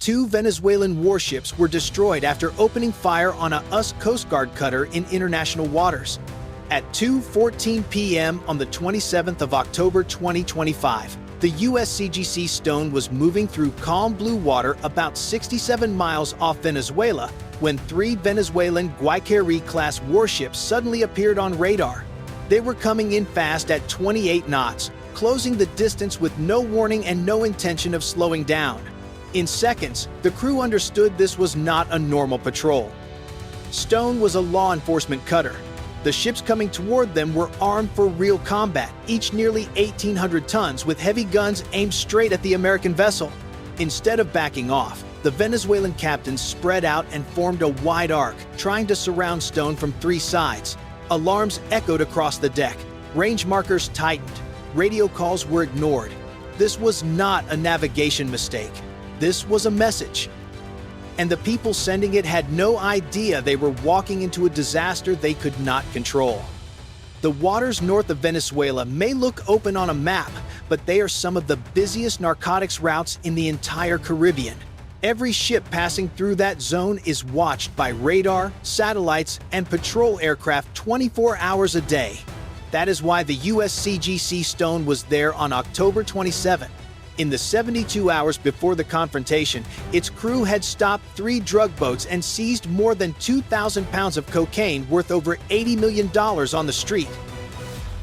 2 Venezuelan warships were destroyed after opening fire on a US Coast Guard cutter in international waters. At 2:14 p.m. on the 27th of October 2025, the USCGC Stone was moving through calm blue water about 67 miles off Venezuela when 3 Venezuelan Guayquerí-class warships suddenly appeared on radar. They were coming in fast at 28 knots, closing the distance with no warning and no intention of slowing down. In seconds, the crew understood this was not a normal patrol. Stone was a law enforcement cutter. The ships coming toward them were armed for real combat, each nearly 1,800 tons with heavy guns aimed straight at the American vessel. Instead of backing off, the Venezuelan captains spread out and formed a wide arc, trying to surround Stone from 3 sides. Alarms echoed across the deck. Range markers tightened. Radio calls were ignored. This was not a navigation mistake. This was a message. And the people sending it had no idea they were walking into a disaster they could not control. The waters north of Venezuela may look open on a map, but they are some of the busiest narcotics routes in the entire Caribbean. Every ship passing through that zone is watched by radar, satellites, and patrol aircraft 24 hours a day. That is why the USCGC Stone was there on October 27. In the 72 hours before the confrontation, its crew had stopped 3 drug boats and seized more than 2,000 pounds of cocaine worth over $80 million on the street.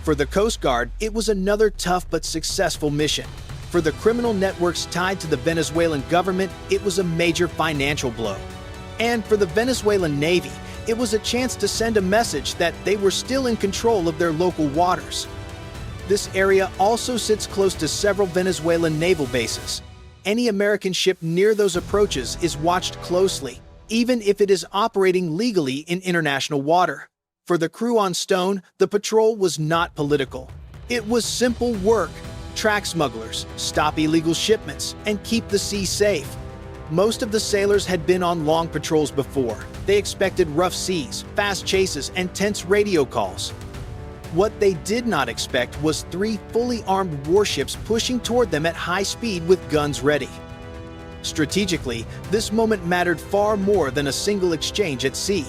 For the Coast Guard, it was another tough but successful mission. For the criminal networks tied to the Venezuelan government, it was a major financial blow. And for the Venezuelan Navy, it was a chance to send a message that they were still in control of their local waters. This area also sits close to several Venezuelan naval bases. Any American ship near those approaches is watched closely, even if it is operating legally in international water. For the crew on Stone, the patrol was not political. It was simple work: track smugglers, stop illegal shipments, and keep the sea safe. Most of the sailors had been on long patrols before. They expected rough seas, fast chases, and tense radio calls. What they did not expect was 3 fully armed warships pushing toward them at high speed with guns ready. Strategically, this moment mattered far more than a single exchange at sea.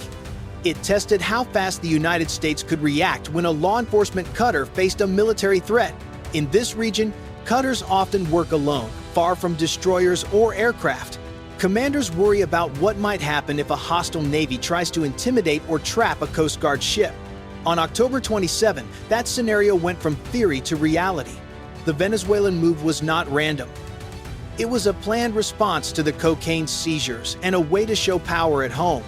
It tested how fast the United States could react when a law enforcement cutter faced a military threat. In this region, cutters often work alone, far from destroyers or aircraft. Commanders worry about what might happen if a hostile navy tries to intimidate or trap a Coast Guard ship. On October 27, that scenario went from theory to reality. The Venezuelan move was not random. It was a planned response to the cocaine seizures and a way to show power at home.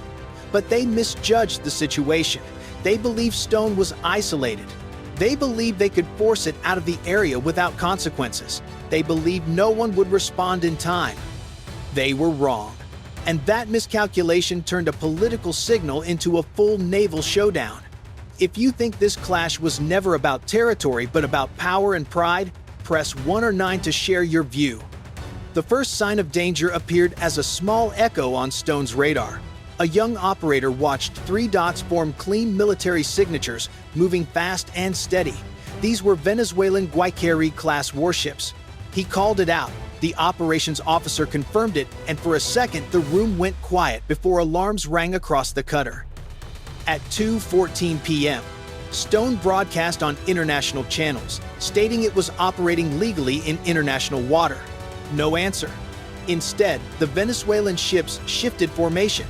But they misjudged the situation. They believed Stone was isolated. They believed they could force it out of the area without consequences. They believed no one would respond in time. They were wrong. And that miscalculation turned a political signal into a full naval showdown. If you think this clash was never about territory but about power and pride, press 1 or 9 to share your view. The first sign of danger appeared as a small echo on Stone's radar. A young operator watched 3 dots form clean military signatures, moving fast and steady. These were Venezuelan Guayquerí-class warships. He called it out. The operations officer confirmed it, and for a second the room went quiet before alarms rang across the cutter. At 2:14 p.m., Stone broadcast on international channels, stating it was operating legally in international water. No answer. Instead, the Venezuelan ships shifted formation.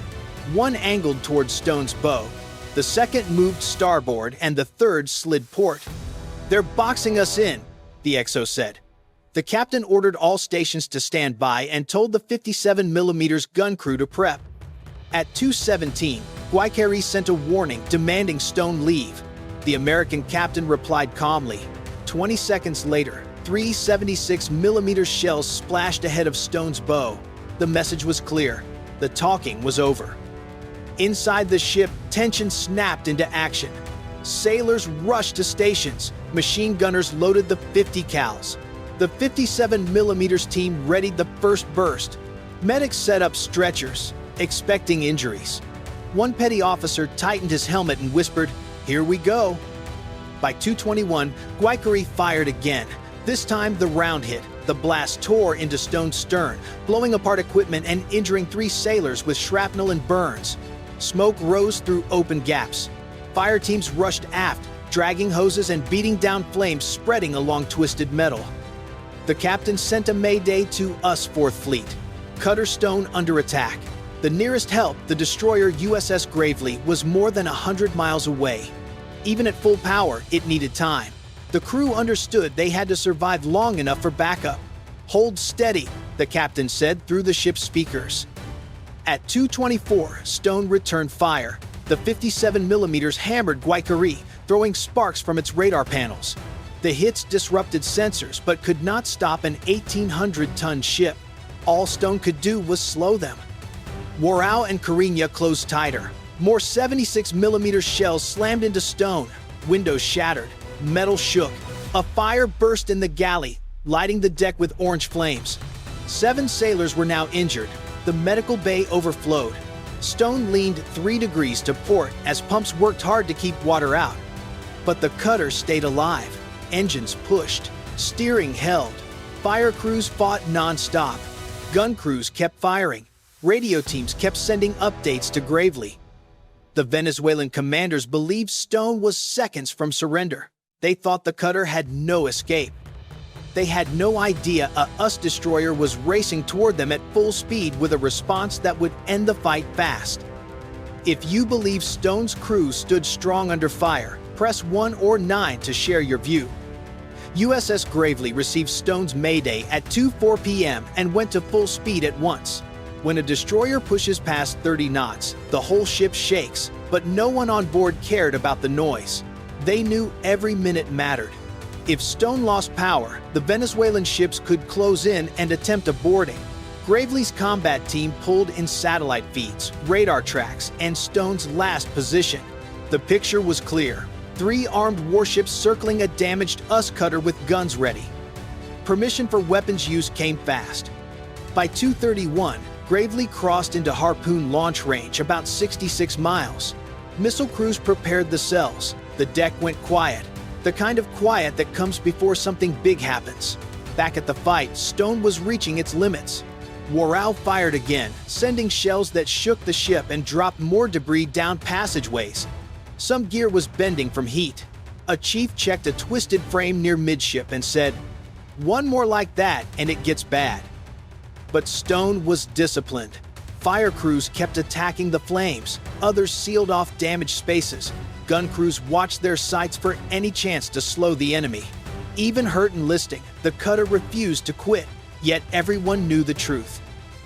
One angled towards Stone's bow, the second moved starboard, and the third slid port. "They're boxing us in," the XO said. The captain ordered all stations to stand by and told the 57mm gun crew to prep. At 2:17, Guayquerí sent a warning demanding Stone leave. The American captain replied calmly. 20 seconds later, 3 76mm shells splashed ahead of Stone's bow. The message was clear. The talking was over. Inside the ship, tension snapped into action. Sailors rushed to stations. Machine gunners loaded the 50 cals. The 57mm team readied the first burst. Medics set up stretchers, expecting injuries. One petty officer tightened his helmet and whispered, "Here we go." By 2:21, Guayquerí fired again. This time the round hit. The blast tore into Stone's stern, blowing apart equipment and injuring 3 sailors with shrapnel and burns. Smoke rose through open gaps. Fire teams rushed aft, dragging hoses and beating down flames spreading along twisted metal. The captain sent a mayday to US 4th Fleet. Cutter Stone under attack. The nearest help, the destroyer USS Gravely, was more than 100 miles away. Even at full power, it needed time. The crew understood they had to survive long enough for backup. "Hold steady," the captain said through the ship's speakers. At 2:24, Stone returned fire. The 57mm hammered Guayquerí, throwing sparks from its radar panels. The hits disrupted sensors but could not stop an 1,800-ton ship. All Stone could do was slow them. Warao and Carigna closed tighter. More 76mm shells slammed into Stone. Windows shattered. Metal shook. A fire burst in the galley, lighting the deck with orange flames. 7 sailors were now injured. The medical bay overflowed. Stone leaned 3 degrees to port as pumps worked hard to keep water out. But the cutter stayed alive. Engines pushed. Steering held. Fire crews fought non-stop. Gun crews kept firing. Radio teams kept sending updates to Gravely. The Venezuelan commanders believed Stone was seconds from surrender. They thought the cutter had no escape. They had no idea a US destroyer was racing toward them at full speed with a response that would end the fight fast. If you believe Stone's crew stood strong under fire, press 1 or 9 to share your view. USS Gravely received Stone's mayday at 2:04 p.m. and went to full speed at once. When a destroyer pushes past 30 knots, the whole ship shakes, but no one on board cared about the noise. They knew every minute mattered. If Stone lost power, the Venezuelan ships could close in and attempt a boarding. Gravely's combat team pulled in satellite feeds, radar tracks, and Stone's last position. The picture was clear. 3 armed warships circling a damaged US cutter with guns ready. Permission for weapons use came fast. By 2:31, Gravely crossed into harpoon launch range about 66 miles. Missile crews prepared the cells. The deck went quiet. The kind of quiet that comes before something big happens. Back at the fight, Stone was reaching its limits. Warao fired again, sending shells that shook the ship and dropped more debris down passageways. Some gear was bending from heat. A chief checked a twisted frame near midship and said, "One more like that and it gets bad." But Stone was disciplined. Fire crews kept attacking the flames. Others sealed off damaged spaces. Gun crews watched their sights for any chance to slow the enemy. Even hurt and listing, the cutter refused to quit. Yet everyone knew the truth.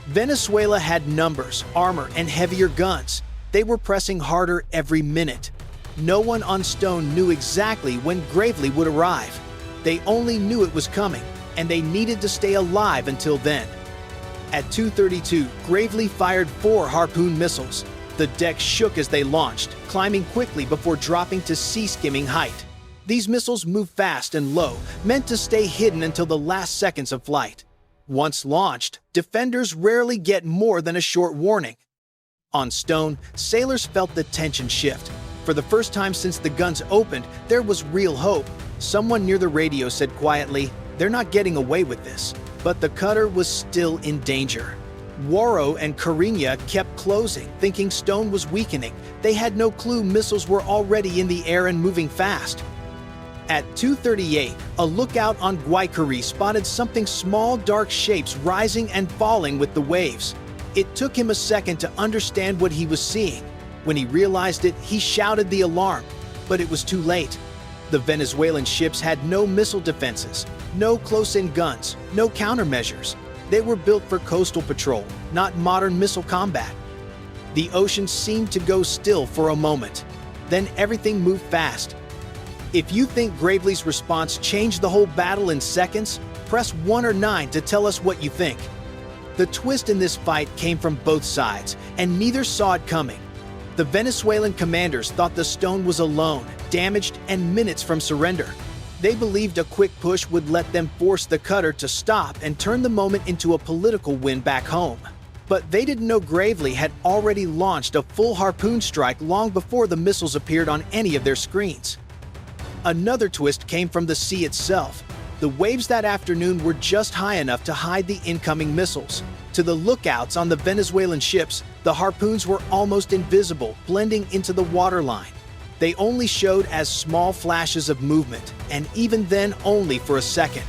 Venezuela had numbers, armor, and heavier guns. They were pressing harder every minute. No one on Stone knew exactly when Gravely would arrive. They only knew it was coming, and they needed to stay alive until then. At 2:32, Gravely fired 4 harpoon missiles. The deck shook as they launched, climbing quickly before dropping to sea-skimming height. These missiles move fast and low, meant to stay hidden until the last seconds of flight. Once launched, defenders rarely get more than a short warning. On Stone, sailors felt the tension shift. For the first time since the guns opened, there was real hope. Someone near the radio said quietly, "They're not getting away with this." But the cutter was still in danger. Warao and Carigna kept closing, thinking Stone was weakening. They had no clue missiles were already in the air and moving fast. At 2:38, a lookout on Guayquerí spotted something small, dark shapes rising and falling with the waves. It took him a second to understand what he was seeing. When he realized it, he shouted the alarm, but it was too late. The Venezuelan ships had no missile defenses, no close-in guns, no countermeasures. They were built for coastal patrol, not modern missile combat. The ocean seemed to go still for a moment. Then everything moved fast. If you think Gravely's response changed the whole battle in seconds, press 1 or 9 to tell us what you think. The twist in this fight came from both sides, and neither saw it coming. The Venezuelan commanders thought the Stone was alone, damaged, and minutes from surrender. They believed a quick push would let them force the cutter to stop and turn the moment into a political win back home. But they didn't know Gravely had already launched a full harpoon strike long before the missiles appeared on any of their screens. Another twist came from the sea itself. The waves that afternoon were just high enough to hide the incoming missiles. To the lookouts on the Venezuelan ships, the harpoons were almost invisible, blending into the waterline. They only showed as small flashes of movement, and even then only for a second.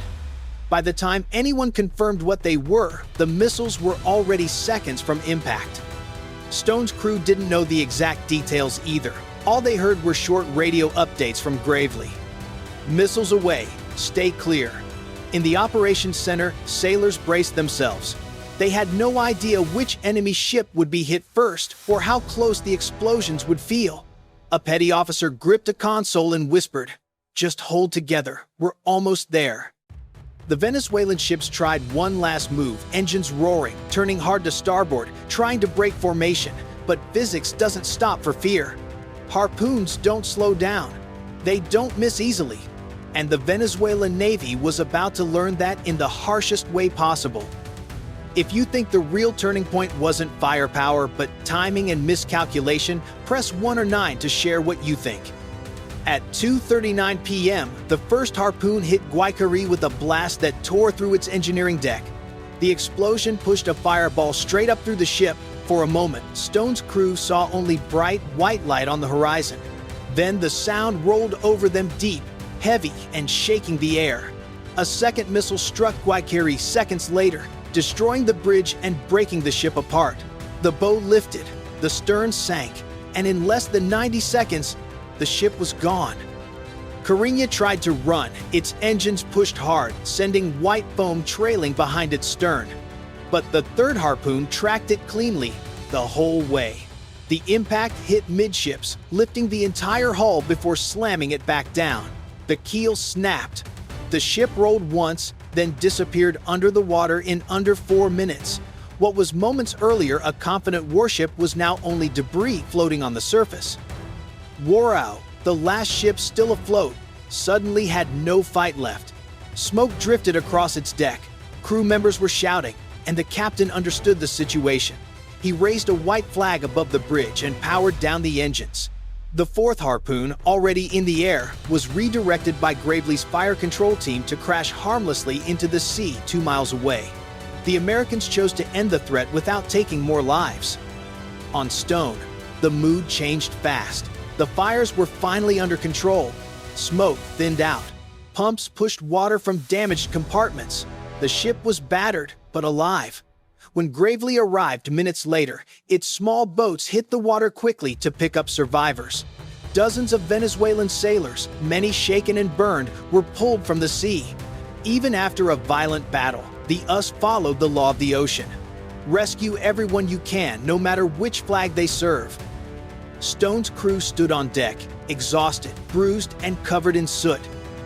By the time anyone confirmed what they were, the missiles were already seconds from impact. Stone's crew didn't know the exact details either. All they heard were short radio updates from Gravely. Missiles away, stay clear. In the operations center, sailors braced themselves. They had no idea which enemy ship would be hit first or how close the explosions would feel. A petty officer gripped a console and whispered, "Just hold together, we're almost there." The Venezuelan ships tried one last move, engines roaring, turning hard to starboard, trying to break formation, but physics doesn't stop for fear. Harpoons don't slow down. They don't miss easily. And the Venezuelan Navy was about to learn that in the harshest way possible. If you think the real turning point wasn't firepower, but timing and miscalculation, press 1 or 9 to share what you think. At 2:39 p.m., the first harpoon hit Guayquerí with a blast that tore through its engineering deck. The explosion pushed a fireball straight up through the ship. For a moment, Stone's crew saw only bright, white light on the horizon. Then the sound rolled over them deep, heavy, and shaking the air. A second missile struck Guayquerí seconds later, destroying the bridge and breaking the ship apart. The bow lifted, the stern sank, and in less than 90 seconds, the ship was gone. Carina tried to run, its engines pushed hard, sending white foam trailing behind its stern. But the third harpoon tracked it cleanly, the whole way. The impact hit midships, lifting the entire hull before slamming it back down. The keel snapped. The ship rolled once, then disappeared under the water in under 4 minutes. What was moments earlier a confident warship was now only debris floating on the surface. Warships, the last ship still afloat, suddenly had no fight left. Smoke drifted across its deck. Crew members were shouting, and the captain understood the situation. He raised a white flag above the bridge and powered down the engines. The fourth harpoon, already in the air, was redirected by Gravely's fire control team to crash harmlessly into the sea 2 miles away. The Americans chose to end the threat without taking more lives. On Stone, the mood changed fast. The fires were finally under control. Smoke thinned out. Pumps pushed water from damaged compartments. The ship was battered, but alive. When Gravely arrived minutes later, its small boats hit the water quickly to pick up survivors. Dozens of Venezuelan sailors, many shaken and burned, were pulled from the sea. Even after a violent battle, the US followed the law of the ocean. Rescue everyone you can, no matter which flag they serve. Stone's crew stood on deck, exhausted, bruised, and covered in soot.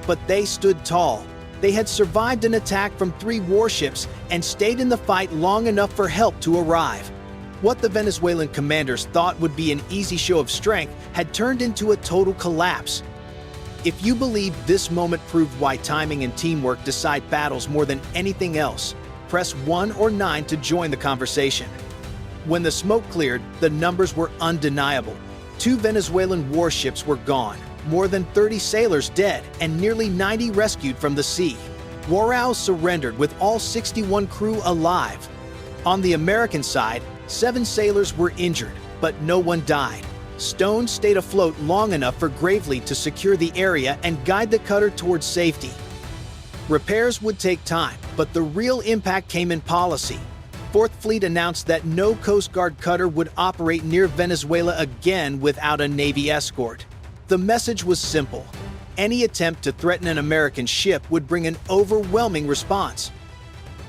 But they stood tall. They had survived an attack from 3 warships and stayed in the fight long enough for help to arrive. What the Venezuelan commanders thought would be an easy show of strength had turned into a total collapse. If you believe this moment proved why timing and teamwork decide battles more than anything else, press 1 or 9 to join the conversation. When the smoke cleared, the numbers were undeniable. 2 Venezuelan warships were gone, more than 30 sailors dead, and nearly 90 rescued from the sea. Warships surrendered with all 61 crew alive. On the American side, 7 sailors were injured, but no one died. Stone stayed afloat long enough for Gravely to secure the area and guide the cutter towards safety. Repairs would take time, but the real impact came in policy. Fourth Fleet announced that no Coast Guard cutter would operate near Venezuela again without a Navy escort. The message was simple. Any attempt to threaten an American ship would bring an overwhelming response.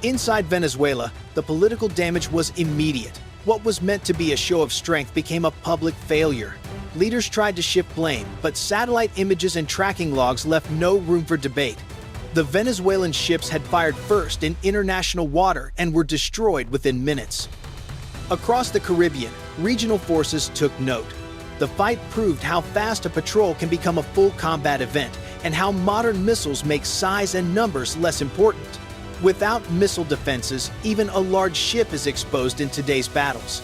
Inside Venezuela, the political damage was immediate. What was meant to be a show of strength became a public failure. Leaders tried to shift blame, but satellite images and tracking logs left no room for debate. The Venezuelan ships had fired first in international water and were destroyed within minutes. Across the Caribbean, regional forces took note. The fight proved how fast a patrol can become a full combat event and how modern missiles make size and numbers less important. Without missile defenses, even a large ship is exposed in today's battles.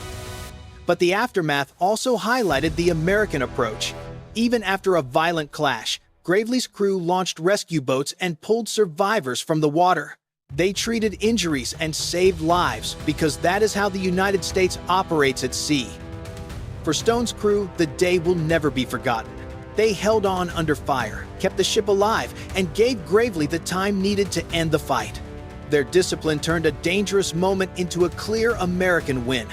But the aftermath also highlighted the American approach. Even after a violent clash, Gravely's crew launched rescue boats and pulled survivors from the water. They treated injuries and saved lives because that is how the United States operates at sea. For Stone's crew, the day will never be forgotten. They held on under fire, kept the ship alive, and gave Gravely the time needed to end the fight. Their discipline turned a dangerous moment into a clear American win.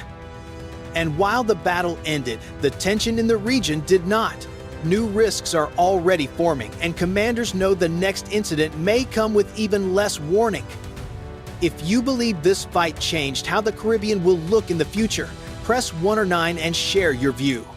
And while the battle ended, the tension in the region did not. New risks are already forming, and commanders know the next incident may come with even less warning. If you believe this fight changed how the Caribbean will look in the future, press 1 or 9 and share your view.